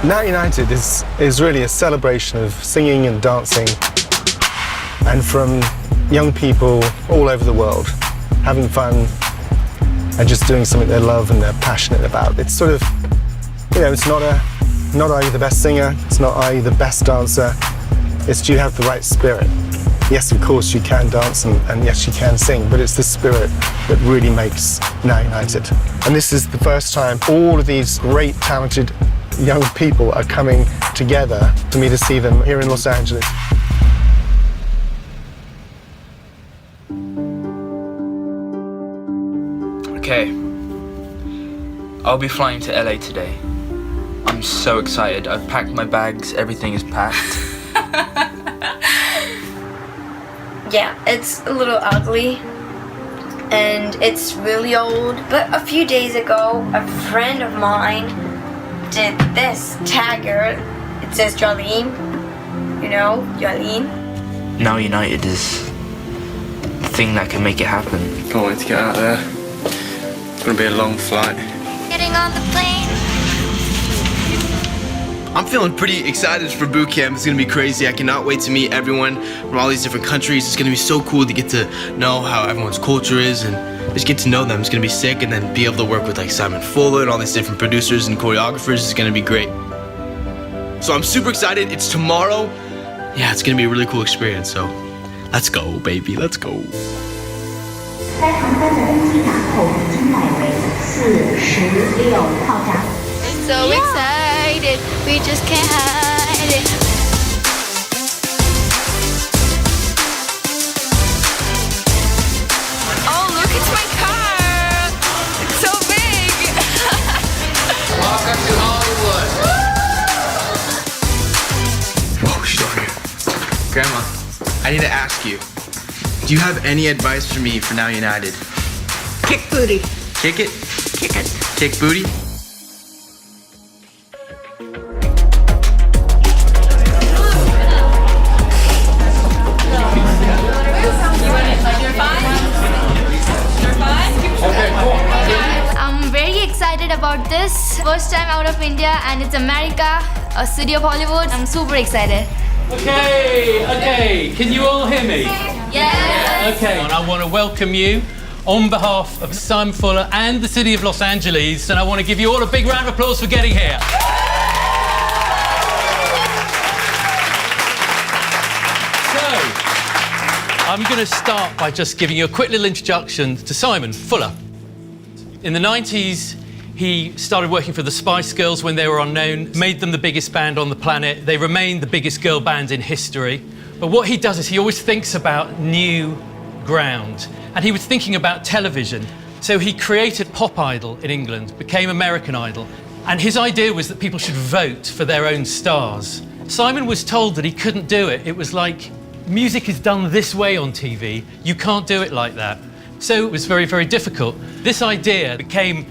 Now United is really a celebration of singing and dancing, and from young people all over the world having fun and just doing something they love and they're passionate about. It's sort of, you know, it's not are you the best singer, it's not are you the best dancer, it's do you have the right spirit. Yes, of course you can dance and yes you can sing, but it's the spirit that really makes Now United. And this is the first time all of these great talented young people are coming together for me to see them here in Los Angeles. Okay, I'll be flying to LA today. I'm so excited. I've packed my bags, everything is packed. Yeah, it's a little ugly and it's really old, but a few days ago a friend of mine did this tagger. It says Jolene, you know, Jolene. Now United is the thing that can make it happen. Can't wait to get out there. It's gonna be a long flight. Getting on the plane. I'm feeling pretty excited for boot camp. It's gonna be crazy. I cannot wait to meet everyone from all these different countries. It's gonna be so cool to get to know how everyone's culture is and just get to know them. It's gonna be sick, and then be able to work with like Simon Fuller and all these different producers and choreographers. It's gonna be great. So I'm super excited. It's tomorrow. Yeah, it's gonna be a really cool experience. So let's go, baby. Let's go. 该航班的登机闸口请改为416号闸。 So excited, we just can't hide it. Oh, look, it's my car! It's so big! Welcome to Hollywood. Whoa, she's over here. Grandma, I need to ask you. Do you have any advice for me for Now United? Kick booty. Kick it? Kick it. Kick booty? I'm very excited about this. First time out of India and it's America, a city of Hollywood. I'm super excited. Okay, can you all hear me? Yes! Okay, and I want to welcome you on behalf of Simon Fuller and the city of Los Angeles, and I want to give you all a big round of applause for getting here. So, I'm going to start by just giving you a quick little introduction to Simon Fuller. In the 90s, he started working for the Spice Girls when they were unknown, made them the biggest band on the planet. They remain the biggest girl band in history. But what he does is he always thinks about new ground. And he was thinking about television. So he created Pop Idol in England, became American Idol. And his idea was that people should vote for their own stars. Simon was told that he couldn't do it. It was like, music is done this way on TV. You can't do it like that. So it was very, very difficult. This idea became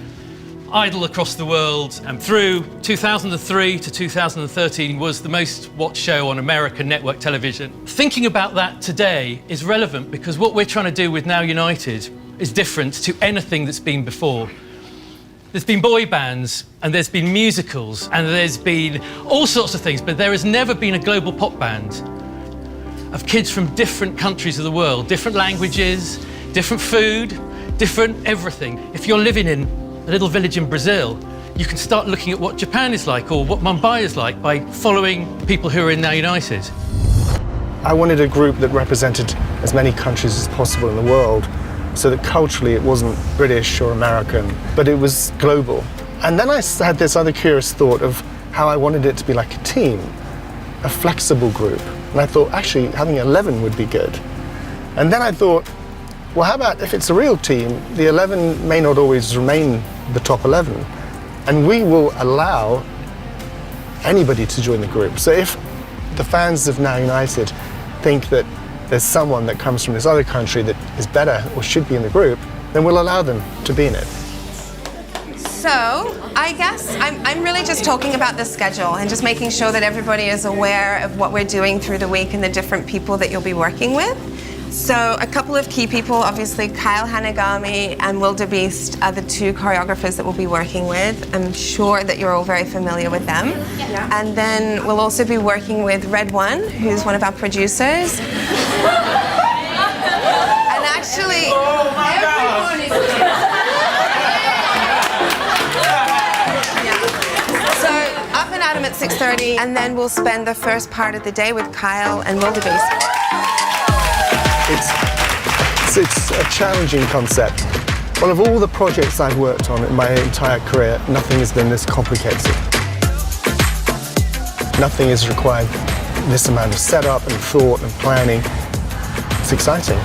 Idol across the world, and through 2003 to 2013 was the most watched show on American network television. Thinking about that today is relevant because what we're trying to do with Now United is different to anything that's been before. There's been boy bands, and there's been musicals, and there's been all sorts of things, but there has never been a global pop band of kids from different countries of the world, different languages, different food, different everything. If you're living in a little village in Brazil, you can start looking at what Japan is like or what Mumbai is like by following people who are in Now United. I wanted a group that represented as many countries as possible in the world, so that culturally it wasn't British or American, but it was global. And then I had this other curious thought of how I wanted it to be like a team, a flexible group. And I thought, actually, having 11 would be good. And then I thought, well, how about if it's a real team, the 11 may not always remain the top 11, and we will allow anybody to join the group. So if the fans of Now United think that there's someone that comes from this other country that is better or should be in the group, then we'll allow them to be in it. So, I guess I'm really just talking about the schedule and just making sure that everybody is aware of what we're doing through the week and the different people that you'll be working with. So a couple of key people, obviously Kyle Hanagami and Wildebeest are the two choreographers that we'll be working with. I'm sure that you're all very familiar with them. Yeah. And then we'll also be working with Red One, who's one of our producers. And actually, everyone is So up and at 'em at 6:30, and then we'll spend the first part of the day with Kyle and Wildebeest. It's a challenging concept. Well, of all the projects I've worked on in my entire career, nothing has been this complicated. Nothing has required this amount of setup and thought and planning. It's exciting.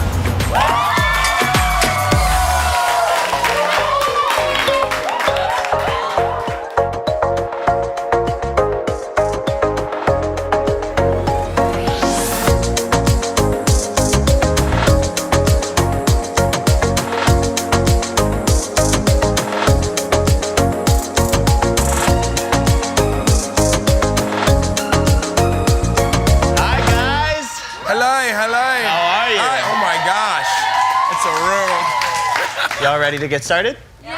Y'all ready to get started? Yeah!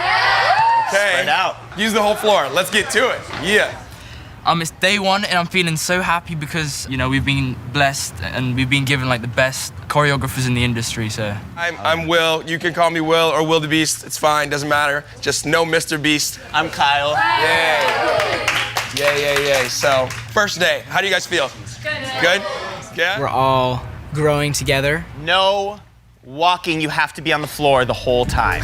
Okay. Spread out. Use the whole floor. Let's get to it. Yeah. It's day one and I'm feeling so happy because, you know, we've been blessed and we've been given like the best choreographers in the industry, so. I'm Will. You can call me Will or Wildebeest. It's fine, doesn't matter. Just no Mr. Beast. I'm Kyle. Yay. So, first day. How do you guys feel? Good? Yeah? We're all growing together. No walking, you have to be on the floor the whole time.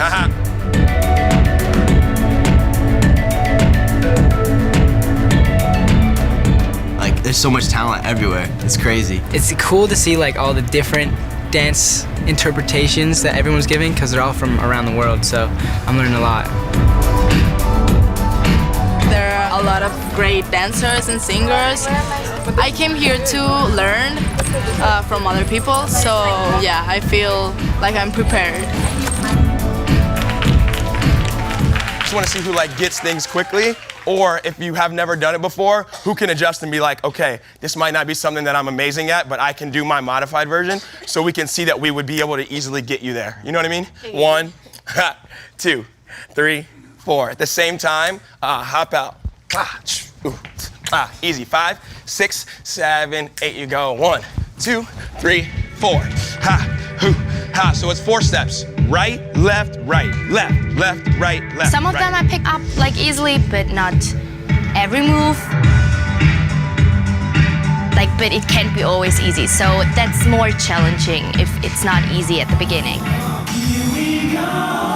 Like, there's so much talent everywhere. It's crazy. It's cool to see like all the different dance interpretations that everyone's giving because they're all from around the world, so I'm learning a lot. There are a lot of great dancers and singers. I came here to learn from other people, so yeah, I feel like I'm prepared. Just want to see who like gets things quickly, or if you have never done it before, who can adjust and be like, okay, this might not be something that I'm amazing at, but I can do my modified version, so we can see that we would be able to easily get you there. You know what I mean? 1, 2, 3, 4. At the same time, hop out. Easy. 5, 6, 7, 8. You go. 1, 2, 3, 4. Ha. So it's 4 steps. Right, left, right, left, right, left. Some of them I pick up like easily, but not every move. Like, but it can't be always easy. So that's more challenging if it's not easy at the beginning. Here we go.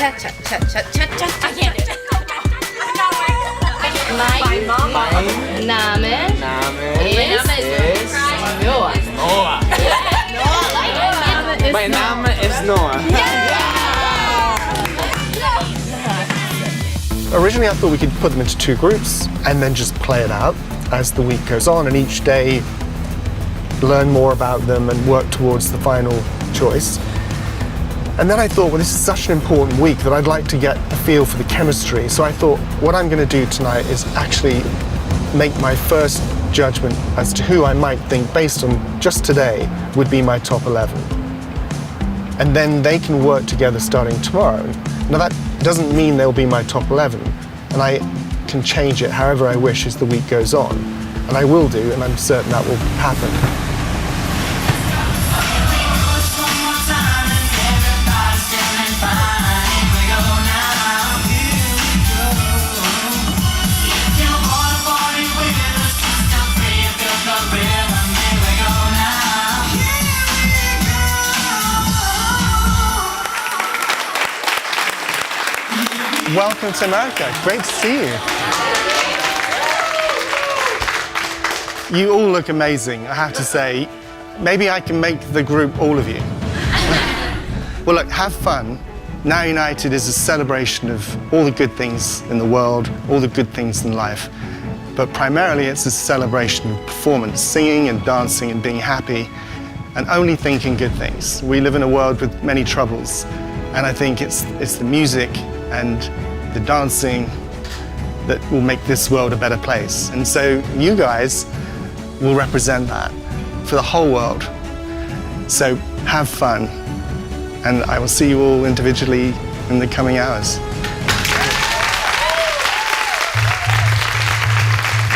I can't do it. Mein Name ist Noah. Mein Name ist Noah. Originally, I thought we could put them into 2 groups and then just play it out as the week goes on, and each day learn more about them and work towards the final choice. And then I thought, well, this is such an important week that I'd like to get a feel for the chemistry. So I thought, what I'm going to do tonight is actually make my first judgment as to who I might think, based on just today, would be my top 11. And then they can work together starting tomorrow. Now that doesn't mean they'll be my top 11, and I can change it however I wish as the week goes on. And I will do, and I'm certain that will happen. Welcome to America. Great to see you. You all look amazing, I have to say. Maybe I can make the group all of you. Well, look, have fun. Now United is a celebration of all the good things in the world, all the good things in life. But primarily it's a celebration of performance, singing and dancing and being happy and only thinking good things. We live in a world with many troubles, and I think it's the music and the dancing that will make this world a better place. And so you guys will represent that for the whole world. So have fun, and I will see you all individually in the coming hours.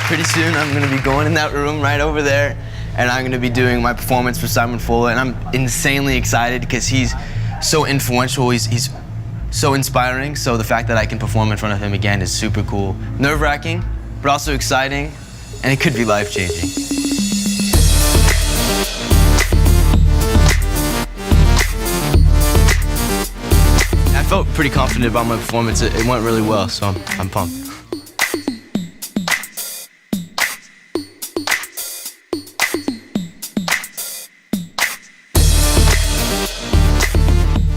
Pretty soon I'm gonna be going in that room right over there, and I'm gonna be doing my performance for Simon Fuller, and I'm insanely excited because he's so influential, he's so inspiring, so the fact that I can perform in front of him again is super cool. Nerve-wracking, but also exciting, and it could be life-changing. I felt pretty confident about my performance. It went really well, so I'm pumped.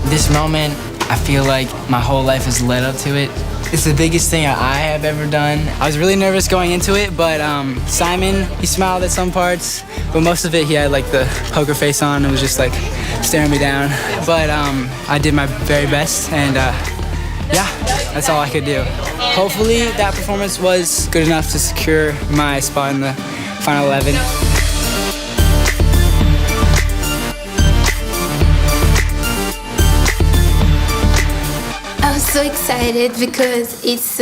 This moment, I feel like my whole life has led up to it. It's the biggest thing I have ever done. I was really nervous going into it, but Simon, he smiled at some parts, but most of it he had like the poker face on and was just like staring me down. But I did my very best, and yeah, that's all I could do. Hopefully that performance was good enough to secure my spot in the final 11. I'm so excited because it's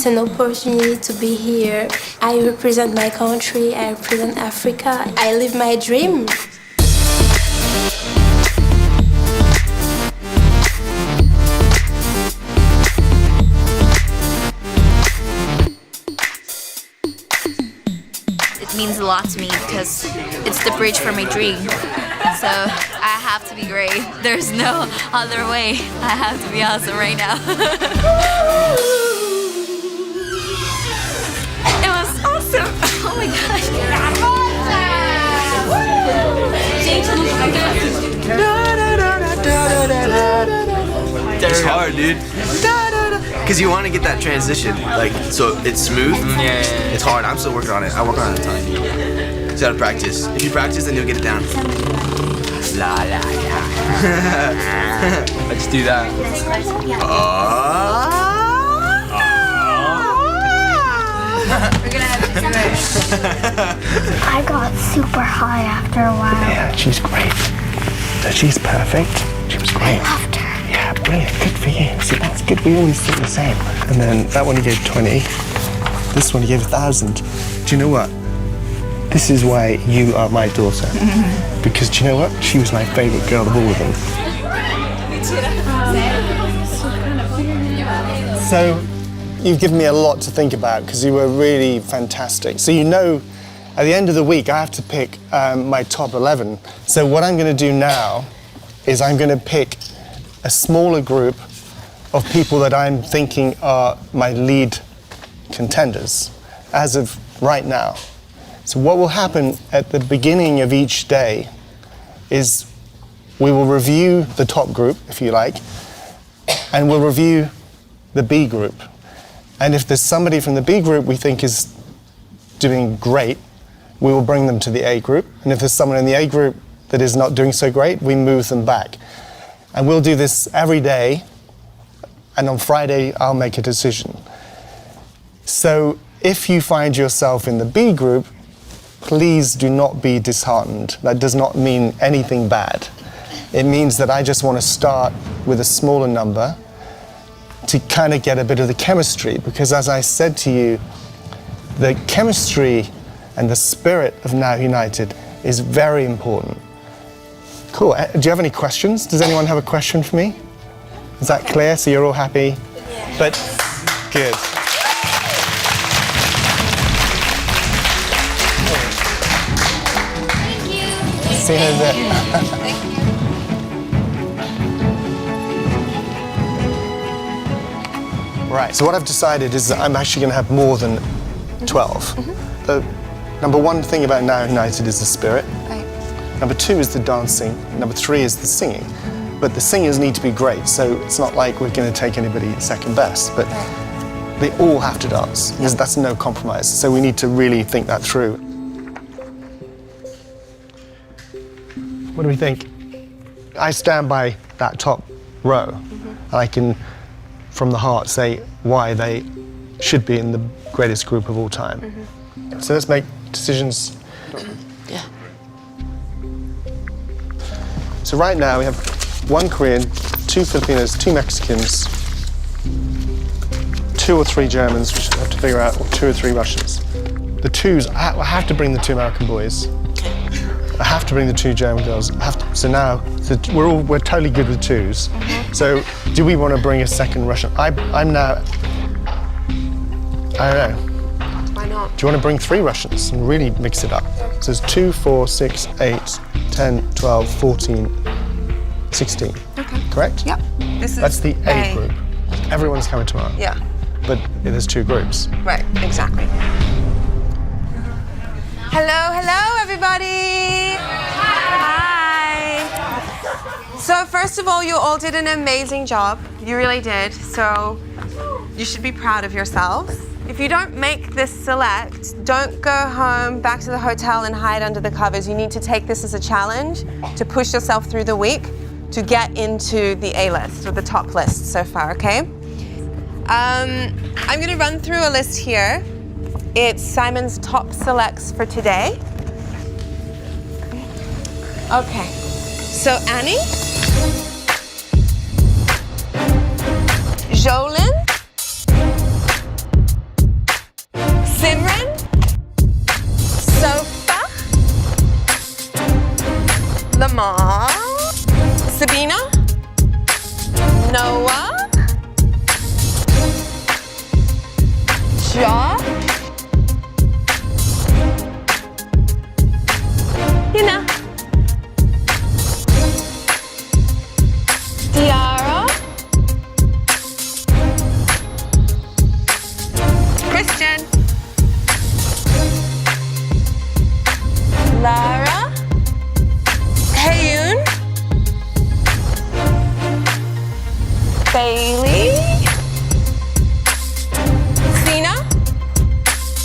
an opportunity to be here. I represent my country, I represent Africa. I live my dream. It means a lot to me because it's the bridge for my dream. So I have to be great. There's no other way. I have to be awesome right now. It was awesome. Oh my gosh. It's hard, dude. Because you want to get that transition, like, so it's smooth. Yeah. It's hard. I'm still working on it. I work on it all the time. You gotta practice. If you practice, then you'll get it down. La la la. Let's do that. We're gonna have I got super high after a while. Yeah, she's great. She's perfect. She was great. I loved her. Yeah, brilliant. Good for you. See, that's good. We always think the same. And then that one you gave 20. This one you gave 1,000. Do you know what? This is why you are my daughter. Because do you know what? She was my favorite girl of all of them. So you've given me a lot to think about because you were really fantastic. So you know, at the end of the week, I have to pick my top 11. So what I'm going to do now is I'm going to pick a smaller group of people that I'm thinking are my lead contenders as of right now. So what will happen at the beginning of each day is we will review the top group, if you like, and we'll review the B group. And if there's somebody from the B group we think is doing great, we will bring them to the A group. And if there's someone in the A group that is not doing so great, we move them back. And we'll do this every day, and on Friday I'll make a decision. So if you find yourself in the B group, please do not be disheartened. That does not mean anything bad. It means that I just want to start with a smaller number to kind of get a bit of the chemistry, because as I said to you, the chemistry and the spirit of Now United is very important. Cool. Do you have any questions? Does anyone have a question for me? Is that clear? So you're all happy? Yeah. But good. See you in a bit. Right, so what I've decided is that I'm actually going to have more than 12. The number one thing about Now United is the spirit. Right. Number two is the dancing. Number three is the singing. But the singers need to be great, so it's not like we're going to take anybody second best, but they all have to dance. That's no compromise, so we need to really think that through. What do we think? I stand by that top row, and I can, from the heart, say why they should be in the greatest group of all time. So let's make decisions. Yeah. So right now we have 1 Korean, 2 Filipinos, 2 Mexicans, 2 or 3 Germans, which I have to figure out, or 2 or 3 Russians. The twos, I have to bring the 2 American boys. I have to bring the 2 German girls. So now we're totally good with twos. So do we want to bring a second Russian? I'm now. I don't know. Why not? Do you want to bring 3 Russians and really mix it up? So it's 2, 4, 6, 8, 10, 12, 14, 16. Okay. Correct? Yep. That's the A group. Everyone's coming tomorrow. Yeah. But there's 2 groups. Right, exactly. Hello, everybody. Hi. So first of all, you all did an amazing job. You really did. So you should be proud of yourselves. If you don't make this select, don't go home, back to the hotel and hide under the covers. You need to take this as a challenge to push yourself through the week to get into the A list or the top list so far, okay? I'm gonna run through a list here. It's Simon's top selects for today. Okay, so Annie, Jolyn,